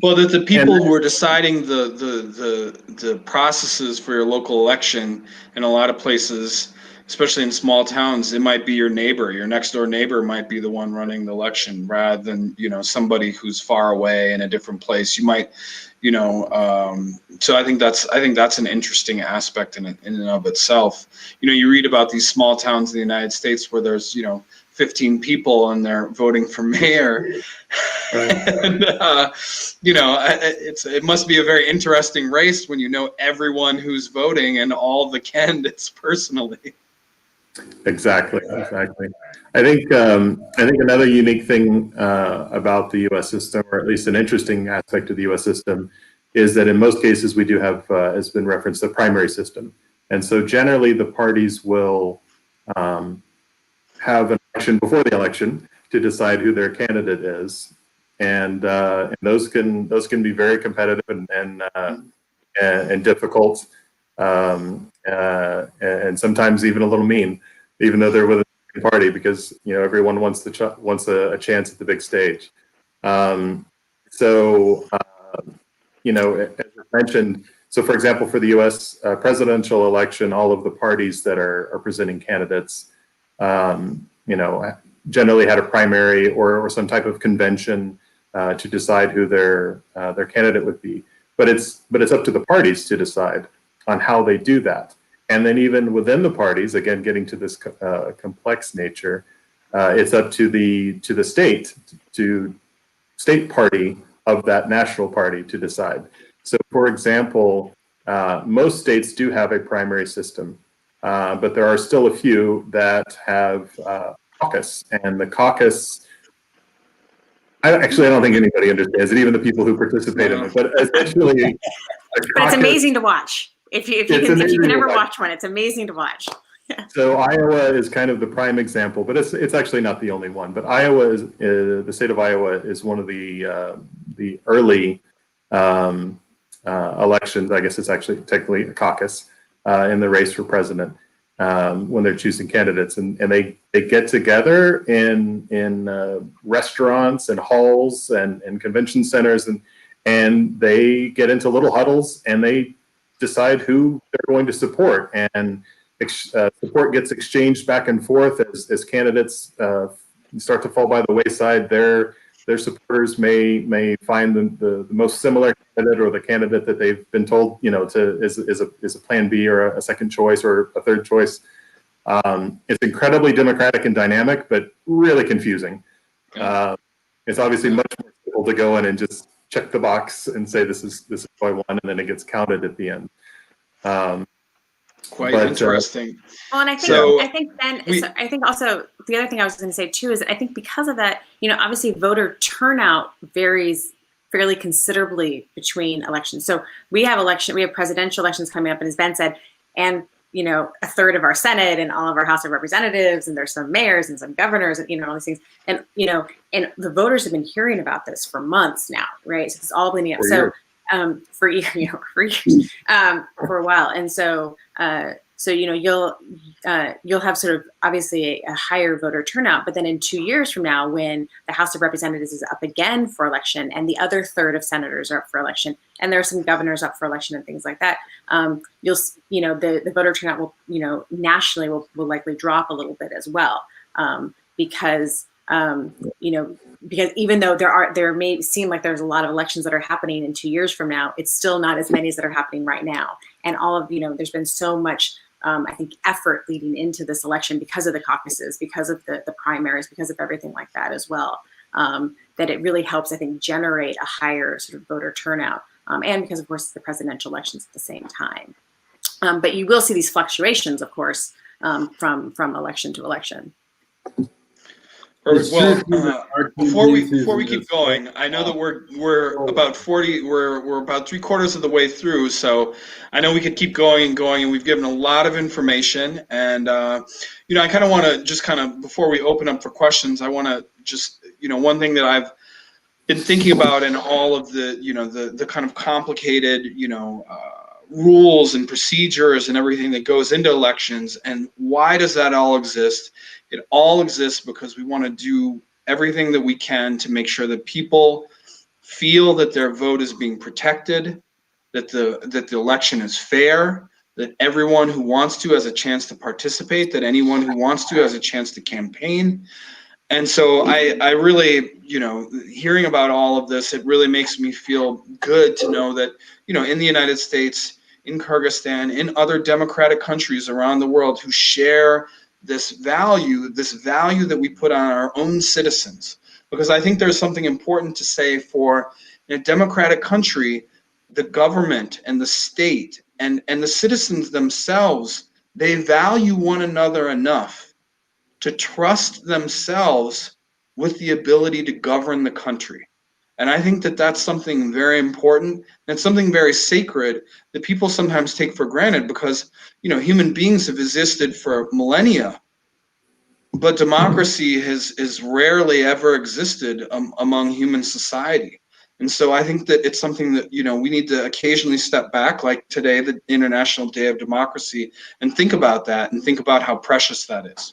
Well, the people who are deciding the processes for your local election in a lot of places, especially in small towns, it might be your neighbor. Your next door neighbor might be the one running the election rather than, you know, somebody who's far away in a different place. You might, you know, so I think that's an interesting aspect in and of itself. You know, you read about these small towns in the United States where there's, you know, 15 people and they're voting for mayor. Right. And, you know, it must be a very interesting race when you know everyone who's voting and all the candidates personally. Exactly. I think another unique thing about the U.S. system, or at least an interesting aspect of the U.S. system, is that in most cases we do have, as been referenced, the primary system, and so generally the parties will have an election before the election to decide who their candidate is, and those can be very competitive and difficult, and sometimes even a little mean, even though they're with a party, because you know everyone wants a chance at the big stage. You know, as I mentioned, so for example, for the U.S. Presidential election, all of the parties that are presenting candidates, you know, generally had a primary or some type of convention to decide who their candidate would be. But it's up to the parties to decide on how they do that. And then even within the parties, again, getting to this complex nature, it's up to the state party of that national party to decide. So, for example, most states do have a primary system, but there are still a few that have caucus, and the caucus. I don't think anybody understands it, even the people who participate in it. But essentially, but it's amazing to watch. If you can ever watch one, it's amazing to watch. So Iowa is kind of the prime example, but it's actually not the only one. But Iowa is the state of Iowa is one of the early elections. I guess it's actually technically a caucus in the race for president when they're choosing candidates, and they get together in restaurants and halls and convention centers, and they get into little huddles and they decide who they're going to support, and support gets exchanged back and forth as candidates start to fall by the wayside. Their supporters may find the most similar candidate, or the candidate that they've been told, is a plan B or a second choice or a third choice. It's incredibly democratic and dynamic, but really confusing. It's obviously much more simple to go in and just check the box and say this is who I want, and then it gets counted at the end. Quite interesting. Well, and I think So I think also the other thing I was going to say too is I think because of that, obviously voter turnout varies fairly considerably between elections. So we have presidential elections coming up, and as Ben said, and a third of our Senate and all of our House of Representatives, and there's some mayors and some governors, and all these things, and and the voters have been hearing about this for months now, right? So it's all bleeding up. For years, for a while, and so you'll have sort of obviously a higher voter turnout, but then in 2 years from now, when the House of Representatives is up again for election, and the other third of senators are up for election, and there are some governors up for election and things like that, the voter turnout will nationally will likely drop a little bit as well, because even though there may seem like there's a lot of elections that are happening in 2 years from now, it's still not as many as that are happening right now. And all of, there's been so much, I think, effort leading into this election because of the caucuses, because of the primaries, because of everything like that as well, that it really helps, I think, generate a higher sort of voter turnout. And because, of course, the presidential elections at the same time. But you will see these fluctuations, of course, from election to election. Well, before we keep going, I know that we're about 40. We're about 3/4 of the way through, so I know we could keep going and going, and we've given a lot of information. And I kind of want to just before we open up for questions, I want to just one thing that I've been thinking about in all of the the kind of complicated rules and procedures and everything that goes into elections, and why does that all exist? It all exists because we want to do everything that we can to make sure that people feel that their vote is being protected, that the election is fair, that everyone who wants to has a chance to participate, that anyone who wants to has a chance to campaign. And so I really, hearing about all of this, it really makes me feel good to know that, in the United States, in Kyrgyzstan, in other democratic countries around the world who share this value that we put on our own citizens. Because I think there's something important to say for in a democratic country, the government and the state and the citizens themselves, they value one another enough to trust themselves with the ability to govern the country. And I think that that's something very important, and something very sacred that people sometimes take for granted, because human beings have existed for millennia, but democracy has rarely ever existed among human society. And so I think that it's something that we need to occasionally step back, like today, the International Day of Democracy, and think about that, and think about how precious that is.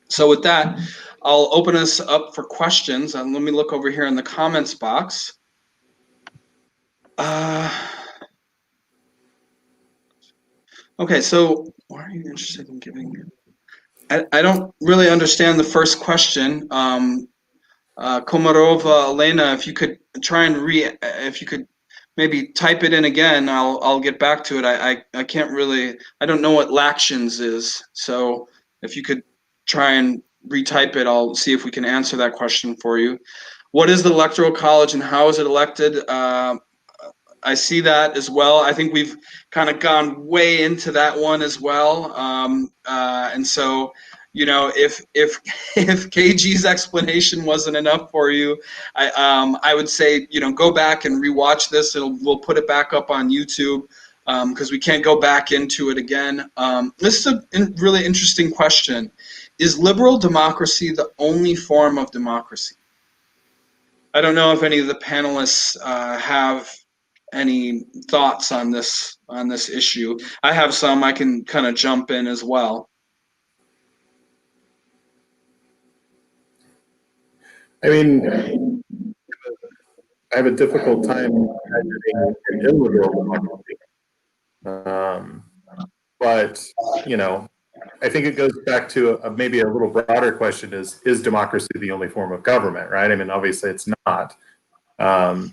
So with that, I'll open us up for questions, and let me look over here in the comments box. Okay, so why are you interested in giving? I don't really understand the first question. Komarova Elena, if you could try and if you could maybe type it in again, I'll get back to it. I can't really, I don't know what Lactions is, so if you could try and retype it, I'll see if we can answer that question for you. What is the Electoral College and how is it elected? I see that as well. I think we've kind of gone way into that one as well. And so, if KG's explanation wasn't enough for you, I would say, go back and rewatch this. We'll put it back up on YouTube because we can't go back into it again. This is a really interesting question. Is liberal democracy the only form of democracy? I don't know if any of the panelists have any thoughts on this issue. I have some. I can kind of jump in as well. I mean, I have a difficult time imagining an illiberal democracy. But, you know, I think it goes back to maybe a little broader question: is democracy the only form of government? Right? I mean, obviously, it's not. But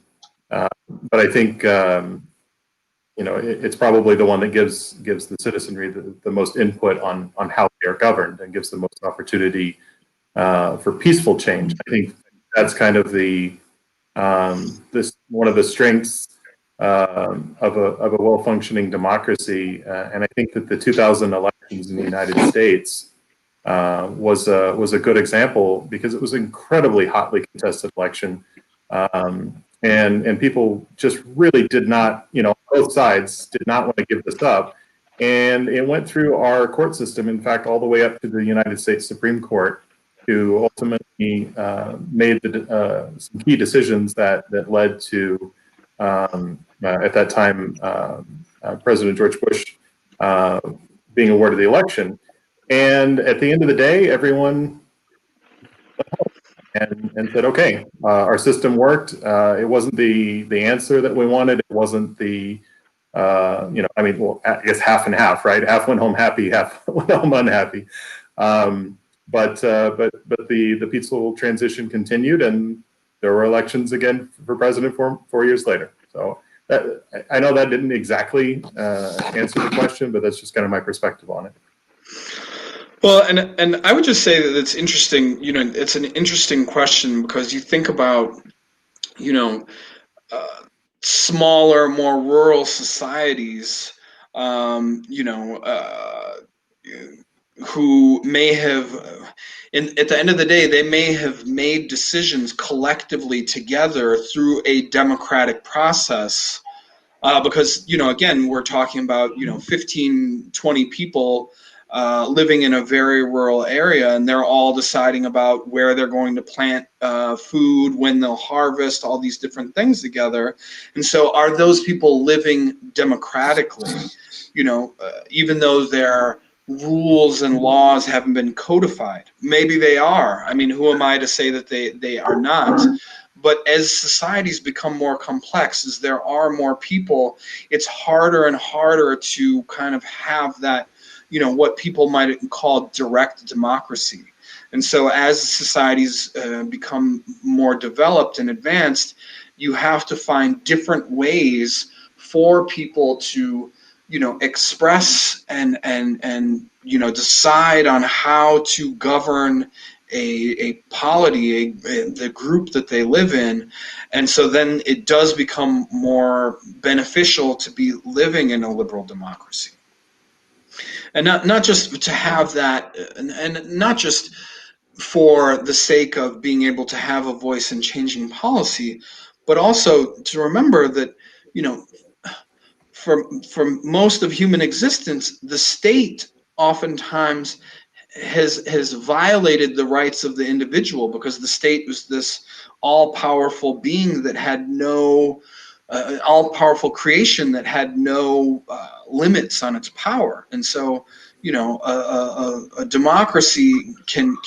I think you know, it's probably the one that gives the citizenry the most input on how they are governed and gives the most opportunity for peaceful change. I think that's kind of the this one of the strengths of a well-functioning democracy. And I think that the 2000 elections in the United States was a good example, because it was an incredibly hotly contested election. And people just really did not, you know, both sides did not want to give this up. And it went through our court system, in fact, all the way up to the United States Supreme Court, who ultimately made some key decisions that led to, at that time, President George Bush being awarded the election. And at the end of the day, everyone and said, okay, our system worked. It wasn't the answer that we wanted. It wasn't the, you know, I mean, well, I guess half and half, right? Half went home happy, half went home unhappy. But the peaceful transition continued, and there were elections again for president 4 years later. So I know that didn't exactly answer the question, but that's just kind of my perspective on it. Well, and I would just say that it's interesting, you know, it's an interesting question, because you think about, you know, smaller, more rural societies, you know, who may have, at the end of the day, they may have made decisions collectively together through a democratic process, because, you know, again, we're talking about, you know, 15, 20 people living in a very rural area, and they're all deciding about where they're going to plant food, when they'll harvest, all these different things together. And so are those people living democratically, you know, even though their rules and laws haven't been codified? Maybe they are. I mean, who am I to say that they are not? But as societies become more complex, as there are more people, it's harder and harder to kind of have that, you know, what people might call direct democracy. And so as societies become more developed and advanced, you have to find different ways for people to, you know, express and you know, decide on how to govern a polity, the group that they live in. And so then it does become more beneficial to be living in a liberal democracy. And not just to have that, and not just for the sake of being able to have a voice in changing policy, but also to remember that, you know, for most of human existence, the state oftentimes has violated the rights of the individual, because the state was this all-powerful being that had no all-powerful creation that had no limits on its power. And so, you know, a democracy can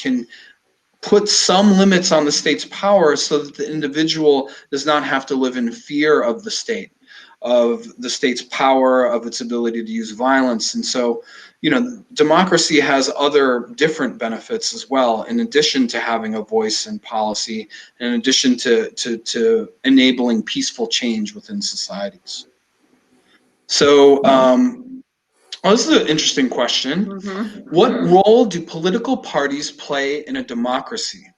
put some limits on the state's power, so that the individual does not have to live in fear of the state's power, of its ability to use violence. And so, you know, democracy has other different benefits as well, in addition to having a voice in policy, in addition to enabling peaceful change within societies. So, this is an interesting question. Mm-hmm. What role do political parties play in a democracy?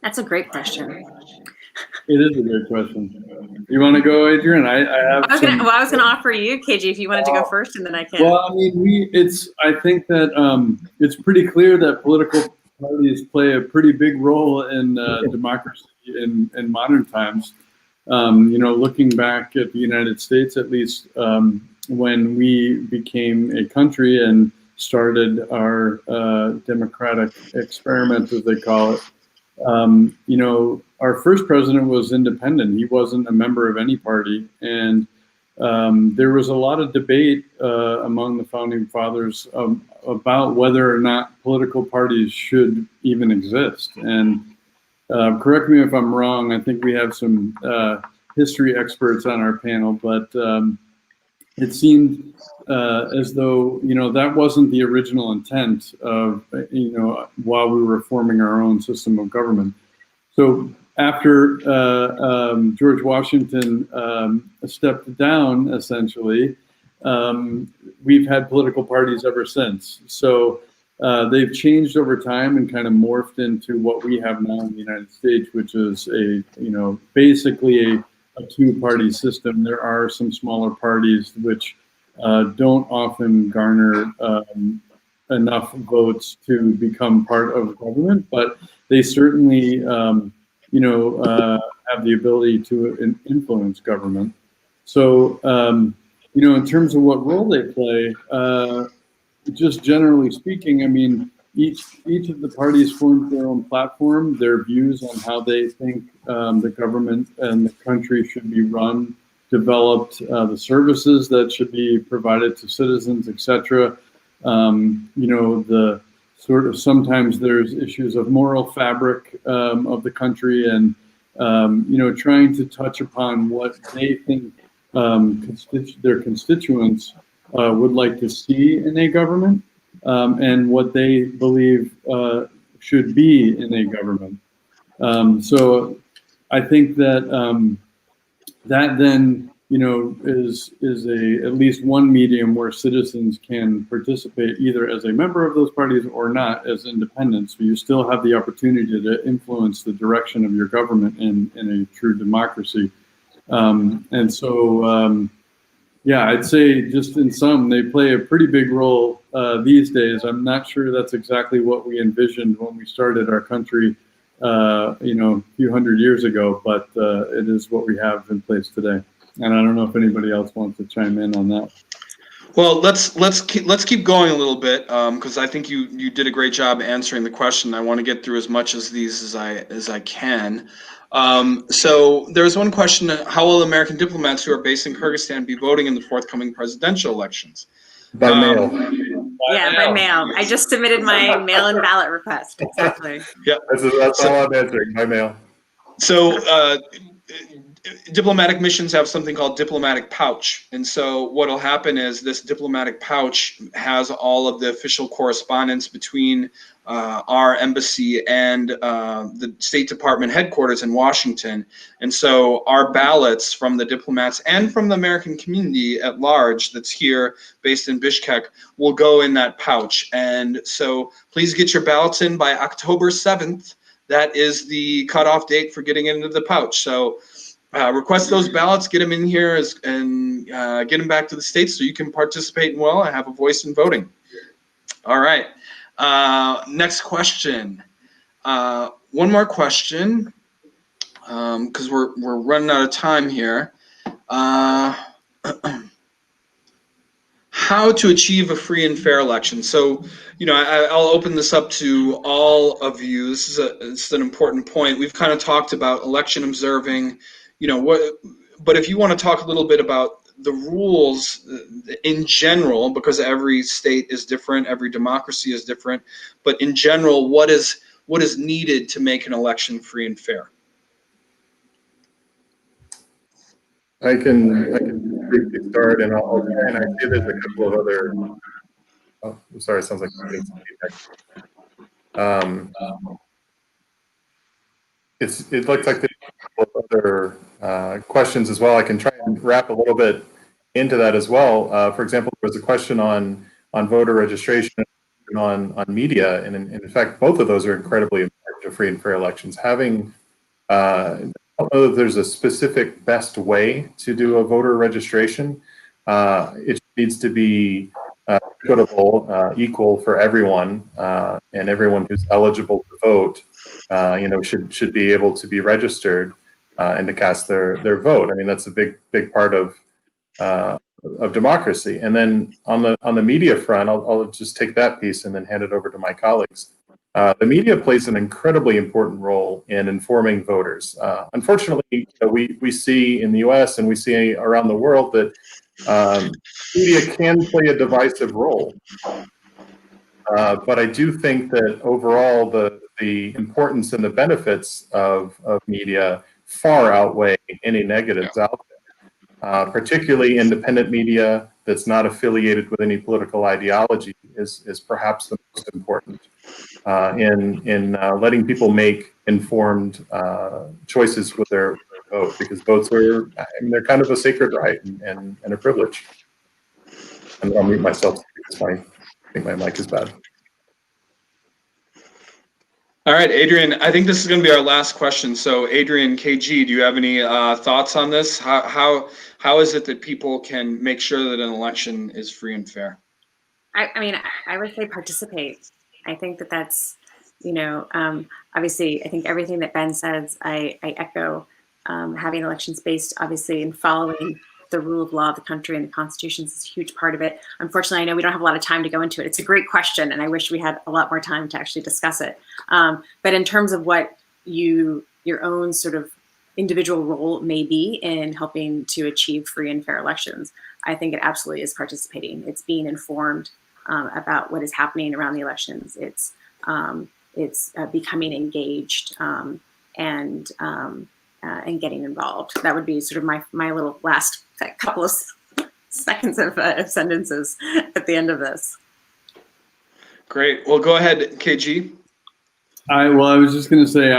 That's a great question. It is a great question. You want to go, Adrian? I was going to offer you, KG, if you wanted to go first, and then I can. Well, I mean, I think that it's pretty clear that political parties play a pretty big role in democracy in modern times. You know, looking back at the United States, at least, when we became a country and started our democratic experiment, as they call it, you know, our first president was independent. He wasn't a member of any party. And there was a lot of debate among the founding fathers about whether or not political parties should even exist. And correct me if I'm wrong, I think we have some history experts on our panel, but it seemed as though, that wasn't the original intent of, while we were forming our own system of government. So after George Washington stepped down, essentially, we've had political parties ever since. So they've changed over time and kind of morphed into what we have now in the United States, which is basically a two-party system. There are some smaller parties which don't often garner enough votes to become part of government, but they certainly, have the ability to influence government. So, in terms of what role they play, just generally speaking, I mean, each of the parties forms their own platform, their views on how they think the government and the country should be run, developed, the services that should be provided to citizens, etc. The sort of, sometimes there's issues of moral fabric of the country, and trying to touch upon what they think their constituents would like to see in a government, and what they believe should be in a government. So I think that that then, is at least one medium where citizens can participate either as a member of those parties or not as independents. So you still have the opportunity to influence the direction of your government in a true democracy. And so, I'd say just in sum, they play a pretty big role these days. I'm not sure that's exactly what we envisioned when we started our country, a few hundred years ago, but it is what we have in place today. And I don't know if anybody else wants to chime in on that. Well, let's keep going a little bit, because I think you did a great job answering the question. I want to get through as much of these as I can. So there's one question: how will American diplomats who are based in Kyrgyzstan be voting in the forthcoming presidential elections? By mail. By mail. I just submitted my mail-in ballot request. Exactly. Yeah, That's all I'm answering, by mail. So diplomatic missions have something called diplomatic pouch, and so what will happen is this diplomatic pouch has all of the official correspondence between our embassy and the State Department headquarters in Washington. And so our ballots from the diplomats and from the American community at large that's here based in Bishkek will go in that pouch. And so please get your ballots in by October 7th. That is the cutoff date for getting into the pouch. So request those ballots, get them in here, and get them back to the States so you can participate and have a voice in voting. All right. Next question. One more question, because we're running out of time here. How to achieve a free and fair election. So, I'll open this up to all of you. This is an important point. We've kind of talked about election observing, but if you want to talk a little bit about the rules in general, because every state is different, every democracy is different, but in general, what is needed to make an election free and fair? I can briefly start, and I'll try, and I see there's a couple of other. Oh, I'm sorry, it sounds like I'm getting some feedback. It looks like there's a couple of other questions as well. I can try and wrap a little bit into that as well. For example, there was a question on voter registration and on media, and in fact, both of those are incredibly important to free and fair elections. Having I don't know that there's a specific best way to do a voter registration. It needs to be equitable, equal for everyone, and everyone who's eligible to vote, should be able to be registered and to cast their vote. I mean, that's a big part of democracy. And then on the media front, I'll just take that piece and then hand it over to my colleagues. The media plays an incredibly important role in informing voters. Unfortunately, we see in the U.S. and we see around the world that media can play a divisive role. But I do think that overall the importance and the benefits of media far outweigh any negatives out particularly independent media that's not affiliated with any political ideology, is perhaps the most important in letting people make informed choices with their vote, because votes are, I mean, they're kind of a sacred right and a privilege. And I'll mute myself because I think my mic is bad. All right, Adrian, I think this is going to be our last question. So Adrian, KG, do you have any thoughts on this? How is it that people can make sure that an election is free and fair? I mean, I would say participate. I think that's, obviously, I think everything that Ben says, I echo. Having elections based, obviously, and following the rule of law of the country and the Constitution is a huge part of it. Unfortunately, I know we don't have a lot of time to go into it. It's a great question, and I wish we had a lot more time to actually discuss it. But in terms of what your own sort of individual role may be in helping to achieve free and fair elections, I think it absolutely is participating. It's being informed about what is happening around the elections. It's becoming engaged and getting involved. That would be sort of my little last couple of seconds of sentences at the end of this. Great. Well, go ahead, KG. I was just going to say,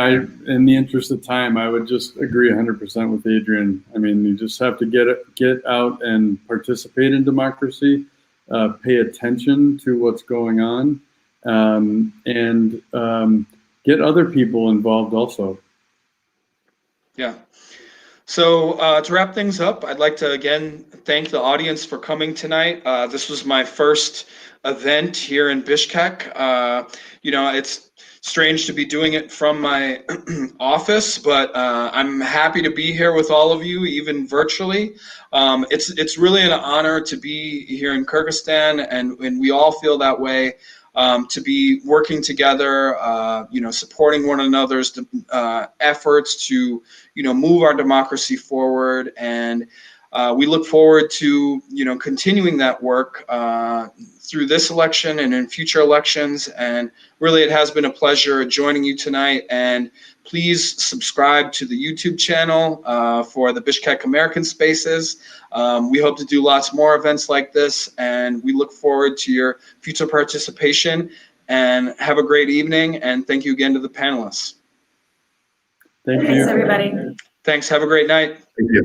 in the interest of time, I would just agree 100% with Adrian. I mean, you just have to get out and participate in democracy, pay attention to what's going on, and get other people involved also. Yeah. So to wrap things up, I'd like to again thank the audience for coming tonight. This was my first event here in Bishkek. It's strange to be doing it from my office, but I'm happy to be here with all of you, even virtually. It's really an honor to be here in Kyrgyzstan, and we all feel that way. To be working together, supporting one another's efforts to, move our democracy forward. And we look forward to, continuing that work through this election and in future elections. And really, it has been a pleasure joining you tonight. And please subscribe to the YouTube channel for the Bishkek American Spaces. We hope to do lots more events like this, and we look forward to your future participation. And have a great evening, and thank you again to the panelists. Thank you. Thanks, everybody. Thanks. Have a great night. Thank you.